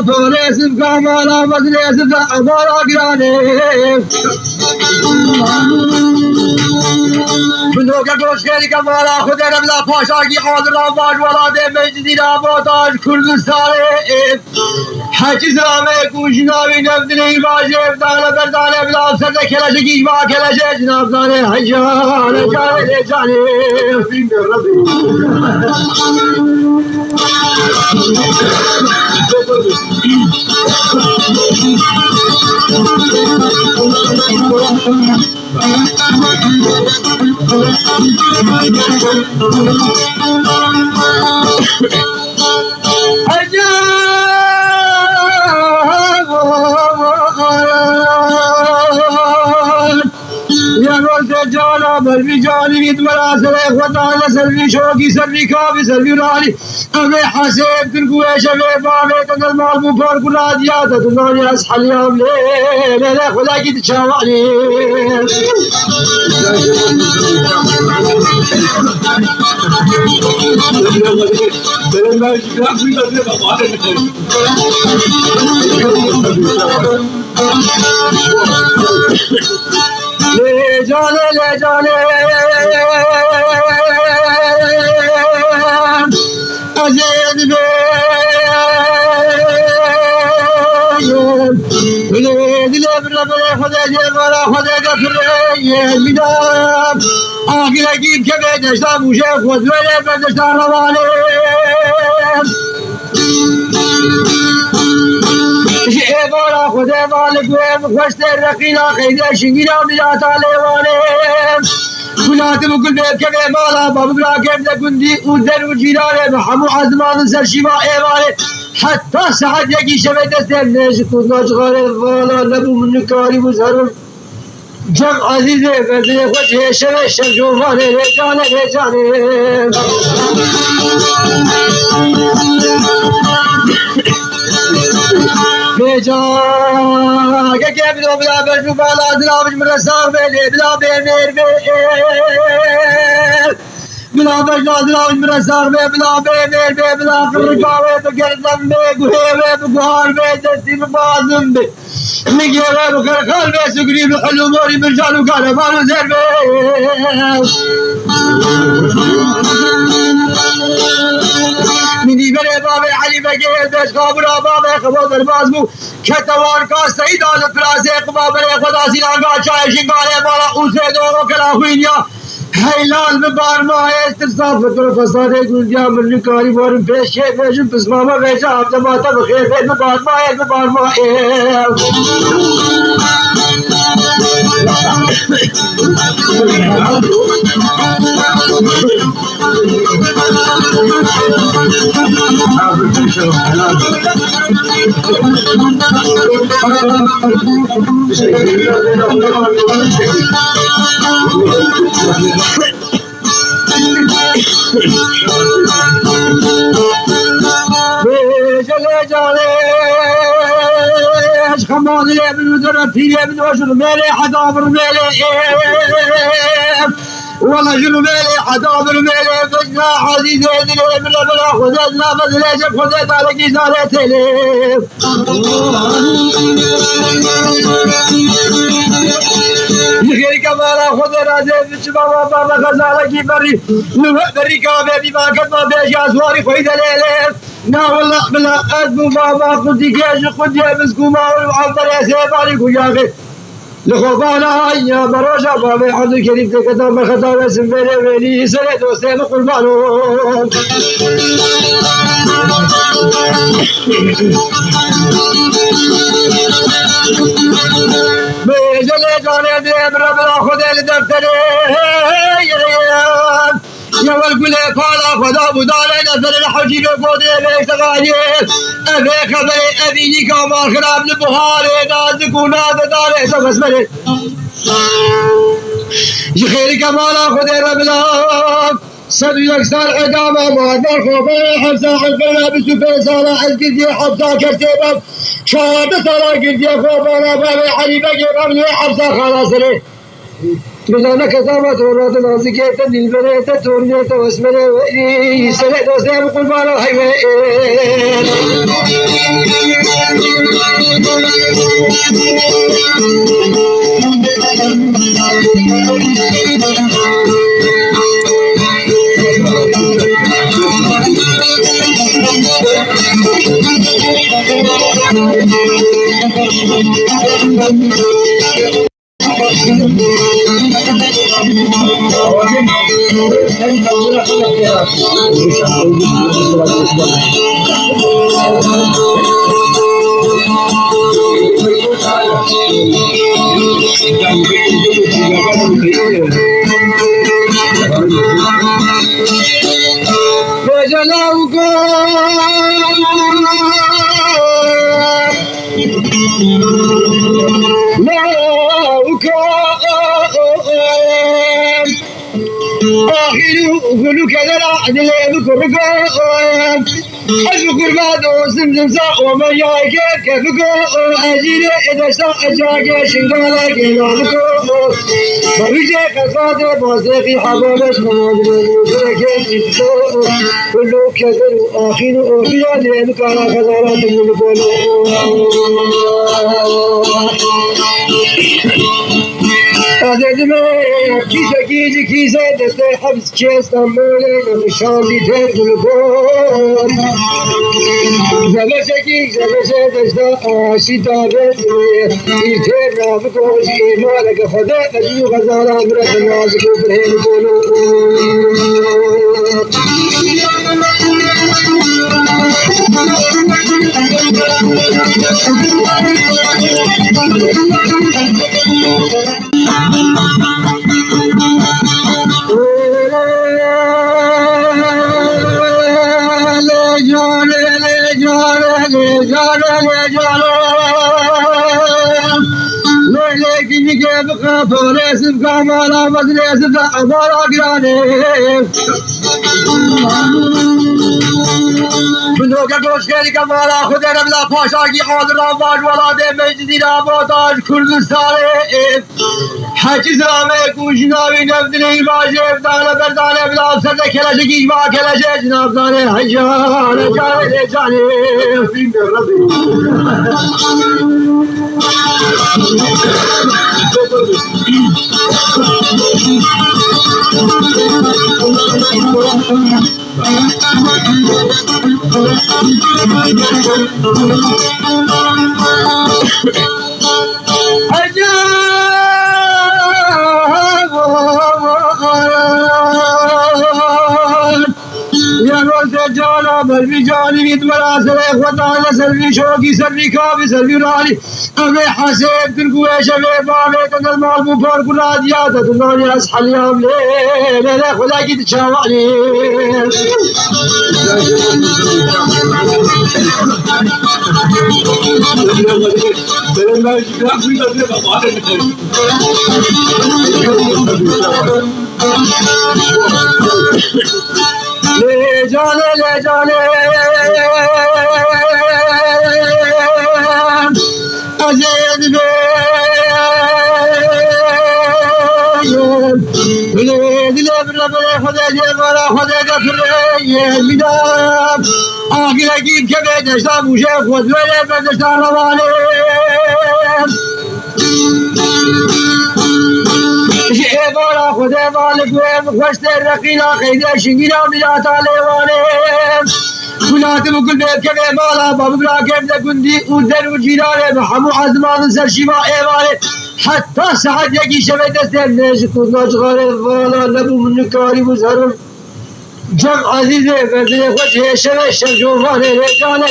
فورسب كمالا مدرسب أمارا جراني بندوق گوش کردی که مالا خود ربلا پاشاگی حاضر آباد ولاده مجدی رابطاش کردستانه حچی سلامه کوشناوی نفدنی باشه افدانه بردانه بلا سرده کلشگی با کلشه جناب دانه حجانه جانه جانه جانا بلوی جانی بید مرا سر خودان سروی شوکی سروی کابی سروی رانی امی حسیب ترکوه شوی بامه تنل مالبو پر کنادیات تنانی از حلیام لیل خدا کی تشاوانی ले जाने अजैद में दिले बरे खुदा जे बरा खुदा का फिर ये बिना आगे लगी के बेदशा मुझे खुद मेरे बेदशा रवाने ये बड़ा खुदा मालिक में खुशते रखीला खैदे शिंगिरा मिला ताले वाले खुलात मुकुल बेद के माला बाबुला के गुंदी उधर उजीराने महमू आजमान सरशिमा ए वाले حتى ساعد يجي شبه دستم ليش كناش غارب ولا نبو من كاري مزهر جم عزيزي بدي وجه شبه شجوفان رجانه بجا که بدو بلا برجو بالا دلابج مرسال بلی بلا بینیر بلا بجنا دلابج مرسال بلا بینیر بلا خرقاوه بگردم بگوهوه بگوهار بدستی ببازم میگیره بخرخال بسگری بحلو موری برجانو کاربانو زر منی بره باب علی بگیر دش خابرا باب خبا درباز بو کتوان کا سید آل فراز قبا بره خدا سیلان کا چای شنگاره بالا اوسه دورو کلا خوینیا هیلال ببار ما استرصاف بطور فساد گلدیا من کاری بارم پیش که پیشم پس ماما بیچا هفته ماتا بخیر بید ببار ما चले जाने खमान ले बिन फिरे बिन वशर मेले हदाबर मेले والله شنو مالي حدابر مالي فجنا عزيز يدلي بلا بلا خذتنا بدليش خذت على كيسارة ليه يخير كمالا خذ رازي بشبابا بابا غزالة كي بري بري كابي بما كتما بيش أسواري خويد ليلي نا والله بلا أدبو بابا خذي كيش خذي مسكو ما والعبر يا سيبالي كجاغي لخوفانا يا بروجا بابي عبد الكريم تكتب بخطا باسم بيني وبيني سنة دوستين قربانهم بيجلي جاني ديم ربنا خذي لدفتري يا والقلي فالا خدا بدالي نزل الحجي بقودي بيشتغالي أبي خبري أبيني كامار خراب لبهاري نازك وناد داري سبس مري یہ خیر کمالا خود ربنا صد یک سال اعدام مادر خوبه حفظه حفظه بسوپه سالا از گردی حفظه کرده باب 14 سالا گردی خوبانا باب حریبه گرم لیه حفظه خلاص ره بزانه کتابت ورات نازکیت دلبریت تورنیت واسمنه ویدی سنه دوسته بقربانا حیوه قولوا كذا عدل بكرقان أذكر بعد وسمسم ساق وما ياكل كفقان أجيل إذا ساق جاكي شنقالا كيلانكو فرجع كساد باسقي حبابش مواجب وشركي قولوا كذا آخين أوفيا لين كالا خزارات الملكولو کیسه دسته حبس کیستم موله نشانی تر گلگون زبشکی زبشه دسته آشی تابت تیر تر راب کوشی مالک خدا قدیو غزارا برد نازکو برهن بولو فورسم کامالا مدرسم امارا گرانه بندو که گوشگری کمالا خود ربلا پاشاکی حاضران باش ولاده مجدی رابطاش کردستانه حچی سلامه کوشناوی نفدنی باشه افدانه بردانه بلا سرده کلشگیش با کلشه جناب دانه حجانه جانه جانه جانا بلوی جانی بیت مراسل خدا سلوی شوکی سلوی کافی سلوی رانی امی حسیب ترکوه شوی باوی تندر مالبو پر کنادیات تنانی از حلیام لی خدا کی تشاوانی ले जाने अजीज दिले बरे खुदा जे मारा खुदा का फिर ये मिला आगे लगी के बेदशा मुझे खुद मेरे बेदशा रवाने ये बारा खुदा मालिक वे खुशते रकीला खैदे शिंगिरा मिला ताले वाले كلات بكل بيت كبير مالا بابقرا كيف لكندي ودر وجيرانه بحمو عزمان سرشيما ايوانه حتى ساعت يكي شبه دستير ليش كنا جغاره والا نبو من كاري مزهرم جم عزيزه بردنه خود هي شبه شرجوفانه رجانه